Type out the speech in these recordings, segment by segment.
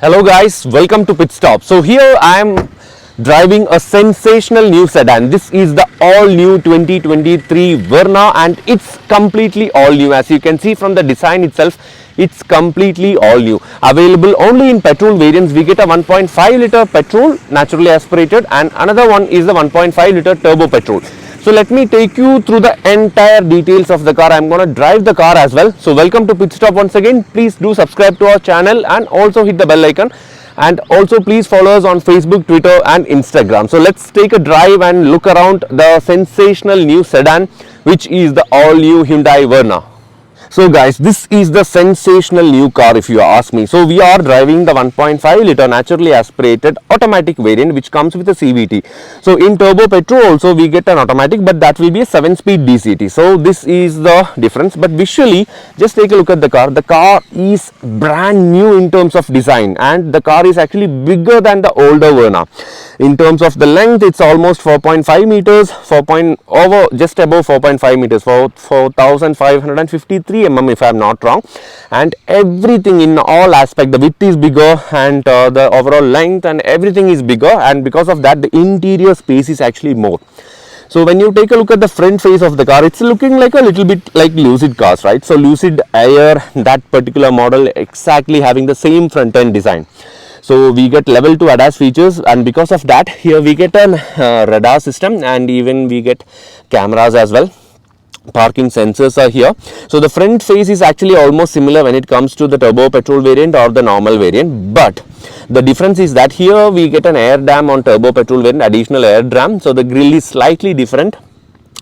Hello guys, welcome to Pit Stop. So here I am driving a sensational new sedan. This is the all new 2023 Verna and it's completely all new. As you can see from the design itself, it's completely all new. Available only in petrol variants. We get a 1.5 liter petrol naturally aspirated and another one is the 1.5 liter turbo petrol. So let me take you through the entire details of the car. I'm going to drive the car as well. So welcome to Pit Stop once again. Please do subscribe to our channel and also hit the bell icon. And also please follow us on Facebook, Twitter and Instagram. So let's take a drive and look around the sensational new sedan, which is the all new Hyundai Verna. So guys, this is the sensational new car if you ask me. So we are driving the 1.5 liter naturally aspirated automatic variant which comes with a CVT. So in turbo petrol also we get an automatic, but that will be a 7-speed DCT. So this is the difference, but visually just take a look at the car. The car is brand new in terms of design and the car is actually bigger than the older Verna. In terms of the length, it's almost 4.5 meters, just above 4.5 meters, 4,553 mm if I am not wrong, and everything in all aspect, the width is bigger and the overall length and everything is bigger, and because of that the interior space is actually more. So when you take a look at the front face of the car, it's looking like a little bit like Lucid cars, right? So Lucid Air, that particular model, exactly having the same front end design. So we get level 2 ADAS features, and because of that here we get an radar system and even we get cameras as well. Parking sensors are here. So the front face is actually almost similar when it comes to the turbo petrol variant or the normal variant, but the difference is that here we get an air dam on turbo petrol variant, additional air dam. So the grille is slightly different,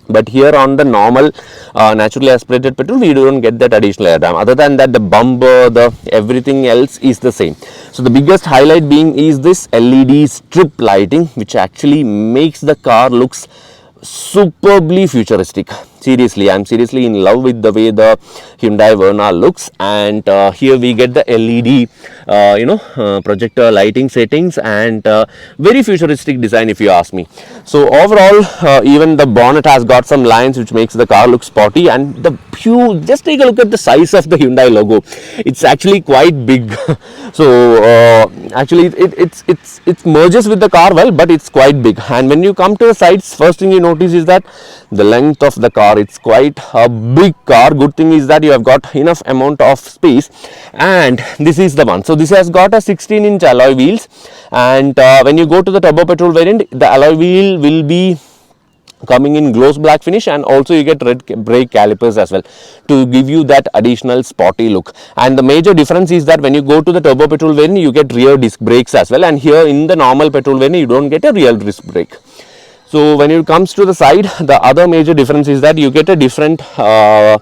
but here on the normal naturally aspirated petrol we don't get that additional air dam. Other than that, the bumper, the everything else is the same. So the biggest highlight being is this LED strip lighting, which actually makes the car looks superbly futuristic. Seriously, I'm seriously in love with the way the Hyundai Verna looks, and here we get the LED projector lighting settings and very futuristic design if you ask me. So overall, even the bonnet has got some lines which makes the car look sporty, and the huge, just take a look at the size of the Hyundai logo. It's actually quite big. So actually it merges with the car well, but it's quite big. And when you come to the sides, first thing you notice is that the length of the car, it's quite a big car. Good thing is that you have got enough amount of space, and this is the one. So this has got a 16-inch alloy wheels, and when you go to the turbo petrol variant, the alloy wheel will be coming in gloss black finish, and also you get red brake calipers as well to give you that additional sporty look. And the major difference is that when you go to the turbo petrol variant, you get rear disc brakes as well, and here in the normal petrol variant you don't get a rear disc brake. So when it comes to the side, the other major difference is that you get a different door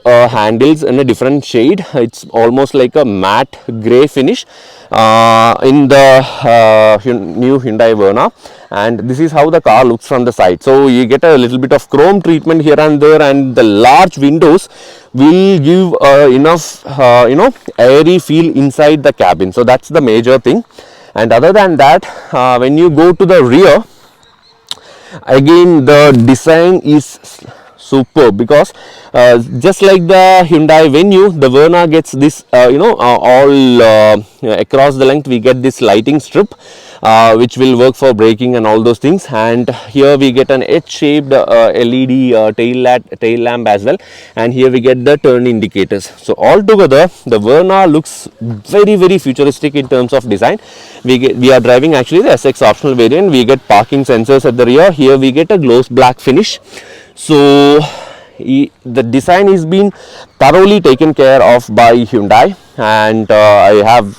handles in a different shade. It's almost like a matte grey finish in the new Hyundai Verna, and this is how the car looks from the side. So you get a little bit of chrome treatment here and there, and the large windows will give enough airy feel inside the cabin. So that's the major thing. And other than that, when you go to the rear, again the design is superb, because just like the Hyundai Venue, the Verna gets this all across the length we get this lighting strip which will work for braking and all those things, and here we get an H-shaped LED tail lamp as well, and here we get the turn indicators. So altogether the Verna looks very, very futuristic in terms of design. We are driving actually the SX optional variant. We get parking sensors at the rear. Here we get a gloss black finish. So the design is being thoroughly taken care of by Hyundai, and I have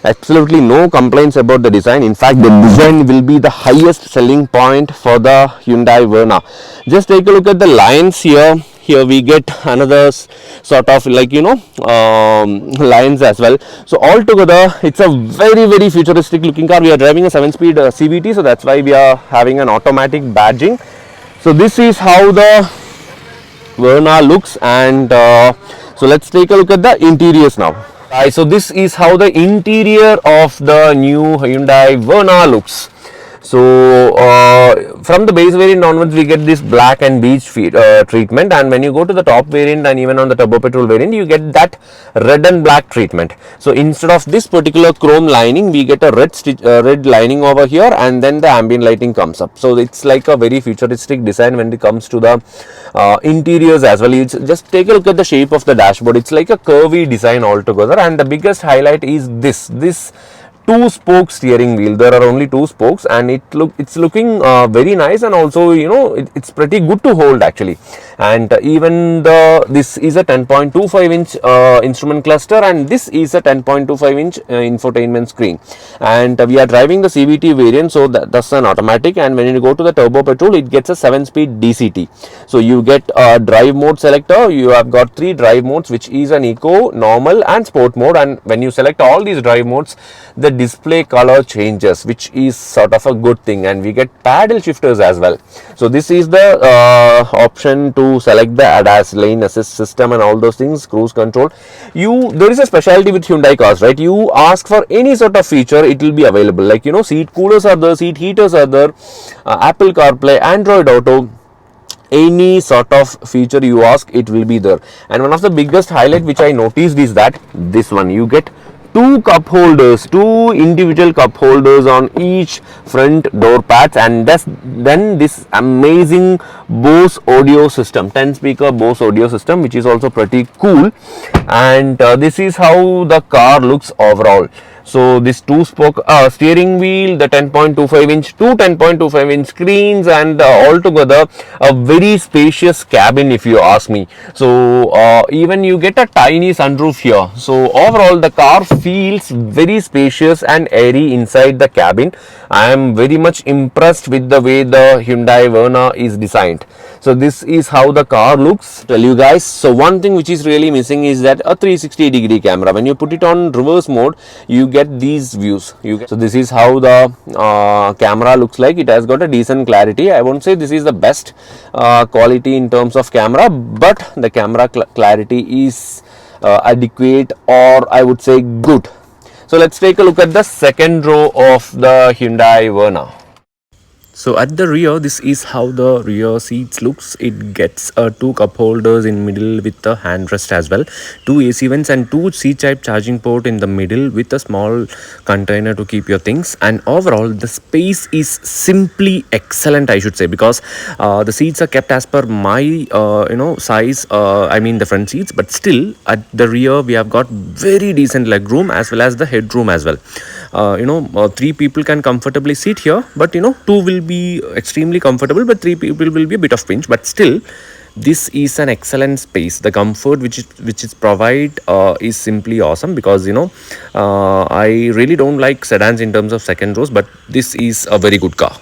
absolutely no complaints about the design. In fact, the design will be the highest selling point for the Hyundai Verna. Just take a look at the lines here. Here we get another sort of like lines as well. So altogether it's a very, very futuristic looking car. We are driving a 7-speed CVT, so that's why we are having an automatic badging. So this is how the Verna looks, and so let's take a look at the interiors now. So this is how the interior of the new Hyundai Verna looks. So from the base variant onwards, we get this black and beige treatment, and when you go to the top variant and even on the turbo petrol variant, you get that red and black treatment. So instead of this particular chrome lining, we get a red lining over here, and then the ambient lighting comes up. So it's like a very futuristic design when it comes to the interiors as well. You just take a look at the shape of the dashboard. It's like a curvy design altogether, and the biggest highlight is this two spoke steering wheel. There are only two spokes, and it's looking very nice, and also it's pretty good to hold actually. And even this is a 10.25 inch instrument cluster, and this is a 10.25 inch infotainment screen. And we are driving the CVT variant, so that's an automatic. And when you go to the turbo petrol, it gets a 7-speed DCT. So you get a drive mode selector. You have got 3 drive modes, which is an eco, normal and sport mode. And when you select all these drive modes, the display color changes, which is sort of a good thing. And we get paddle shifters as well. So this is the option to select the ADAS, lane assist system, and all those things, cruise control. There is a specialty with Hyundai cars, right? You ask for any sort of feature, it will be available. Like seat coolers are there, seat heaters are there, Apple CarPlay, Android Auto. Any sort of feature you ask, it will be there. And one of the biggest highlight which I noticed is that this one, you get two individual cup holders on each front door pads, and then this amazing Bose audio system, 10 speaker Bose audio system, which is also pretty cool. And this is how the car looks overall. So this 2-spoke steering wheel, the 10.25 inch, two 10.25 inch screens, and altogether a very spacious cabin if you ask me. So even you get a tiny sunroof here. So overall the car feels very spacious and airy inside the cabin. I am very much impressed with the way the Hyundai Verna is designed. So this is how the car looks. Tell you guys. So one thing which is really missing is that a 360-degree camera. When you put it on reverse mode, you get these views. So this is how the camera looks like. It has got a decent clarity. I won't say this is the best quality in terms of camera, but the camera clarity is adequate, or I would say good. So let's take a look at the second row of the Hyundai Verna. So at the rear, this is how the rear seats looks. It gets 2 cup holders in middle with a handrest as well, 2 AC vents and 2 C-type charging port in the middle with a small container to keep your things. And overall, the space is simply excellent, I should say, because the seats are kept as per my size. I mean the front seats, but still at the rear we have got very decent leg room as well as the headroom as well. 3 people can comfortably sit here, but 2 will be extremely comfortable, but 3 people will be a bit of pinch. But still, this is an excellent space. The comfort which is provide is simply awesome, because I really don't like sedans in terms of second rows, but this is a very good car.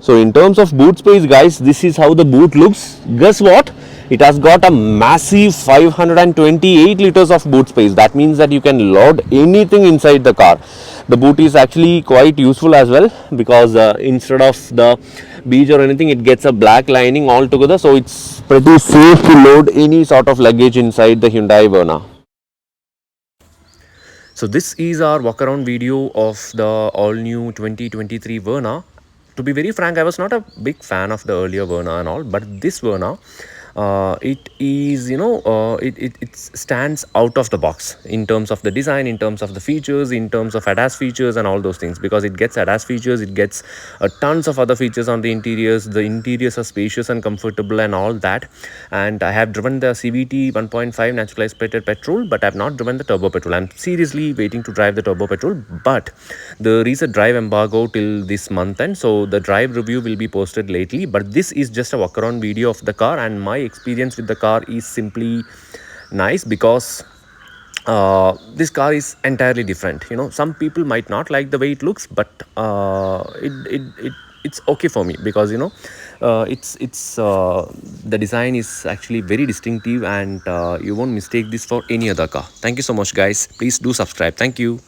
So in terms of boot space, guys, this is how the boot looks. Guess what? It has got a massive 528 liters of boot space. That means that you can load anything inside the car. The boot is actually quite useful as well, because instead of the beige or anything, it gets a black lining altogether. So it's pretty safe to load any sort of luggage inside the Hyundai Verna. So this is our walk around video of the all new 2023 Verna. To be very frank, I was not a big fan of the earlier Verna and all, but this Verna, it is it stands out of the box in terms of the design, in terms of the features, in terms of ADAS features and all those things, because it gets ADAS features, it gets tons of other features on the interiors. The interiors are spacious and comfortable and all that. And I have driven the CVT 1.5 natural aspirated petrol, but I have not driven the turbo petrol. I'm seriously waiting to drive the turbo petrol, but there is a drive embargo till this month, and so the drive review will be posted lately. But this is just a walk around video of the car, and my experience with the car is simply nice, because this car is entirely different. Some people might not like the way it looks, but it's okay for me, because the design is actually very distinctive, and you won't mistake this for any other car. Thank you so much, guys. Please do subscribe. Thank you.